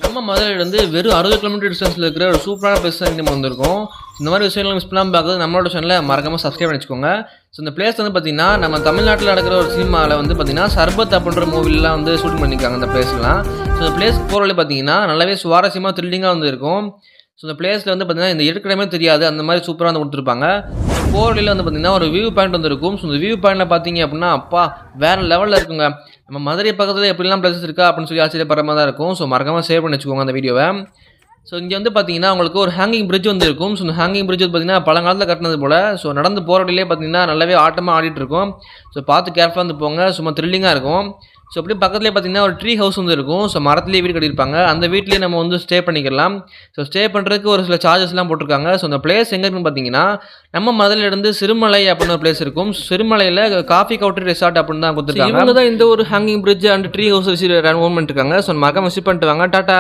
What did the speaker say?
நம்ம மதுரையிலேருந்து வெறும் 60 கிலோமீட்டர் டிஸ்டன்ஸில் இருக்கிற ஒரு சூப்பரான பிளேஸ் தான் நம்ம வந்திருக்கோம். இந்த மாதிரி விஷயங்களை மிஸ் பண்ணாமல் பார்க்குறது நம்மளோட சேனலில் மறக்காமல் சப்ஸ்கிரைப் பண்ணி வச்சுக்கோங்க. ஸோ இந்த பிளேஸ் வந்து பார்த்தீங்கன்னா நம்ம தமிழ்நாட்டில் நடக்கிற ஒரு சினிமாவில் வந்து பார்த்தீங்கன்னா சர்பத் அப்படின்ற மூவிலாம் வந்து ஷூட்டிங் பண்ணியிருக்காங்க இந்த பிளேஸ்லாம். ஸோ இந்த பிளேஸ்க்கு போகிற வழி பார்த்தீங்கன்னா நல்லாவே சுவாரஸ்யமாக த்ரில்லிங்காக வந்து இருக்கும். ஸோ இந்த பிளேஸில் வந்து பார்த்தீங்கன்னா இந்த இருக்கிறமே தெரியாது அந்த மாதிரி சூப்பராக வந்து கொடுத்துருப்பாங்க. போகிற வழியில் வந்து பார்த்தீங்கன்னா ஒரு வியூ பாயிண்ட் வந்து இருக்கும். ஸோ இந்த வியூ பாயிண்டில் பார்த்தீங்க அப்படின்னா அப்பா வேறு லெவலில் இருக்குங்க. நம்ம மதுரை பக்கத்தில் எப்படிலாம் பிளேசஸ் இருக்கா அப்படின்னு சொல்லி ஆச்சரியப்படுற மாதிரி தான் இருக்கும். ஸோ மறக்காமல் சேவ் பண்ணி வச்சுக்கோங்க அந்த வீடியோவை. ஸோ இங்கே வந்து பார்த்தீங்கன்னா உங்களுக்கு ஒரு ஹேங்கிங் பிரிட்ஜ் வந்து இருக்கும். ஸோ இந்த ஹேங்கிங் பிரிட்ஜ் வந்து பார்த்தீங்கன்னா பழங்காலத்தில் கட்டினது போல். ஸோ நடந்து போகிற வழியிலே பார்த்தீங்கன்னா நல்லாவே ஆட்டமாக ஆடிட்டு இருக்கும். ஸோ பார்த்து கேர்ஃபுல்லாக வந்து போங்க, சும்மா த்ரில்லிங்காக இருக்கும். ஸோ அப்படியே பக்கத்துலேயே பார்த்தீங்கன்னா ஒரு ட்ரீ ஹவுஸ் வந்து இருக்கும். ஸோ மரத்துலேயே வீடு கட்டியிருப்பாங்க. அந்த வீட்லேயே நம்ம வந்து ஸ்டே பண்ணிக்கலாம். ஸோ ஸ்டே பண்ணுறதுக்கு ஒரு சில சார்ஜஸ்லாம் போட்டிருக்காங்க. ஸோ அந்த பிளேஸ் எங்கே இருக்குன்னு பார்த்தீங்கன்னா நம்ம மதுரையிலேருந்து சிறுமலை அப்படின்னு ஒரு பிளேஸ் இருக்கும். சிறுமலையில் காஃபி கவுட்டர் ரெசார்ட் அப்படின்னு தான் கொடுத்துருக்காங்க. இவங்க தான் இந்த ஒரு hanging bridge and tree house வச்சு ரன் பண்ணிருக்காங்க. ஸோ மறக்காம விசிட் பண்ணிட்டு வாங்க. டாட்டா.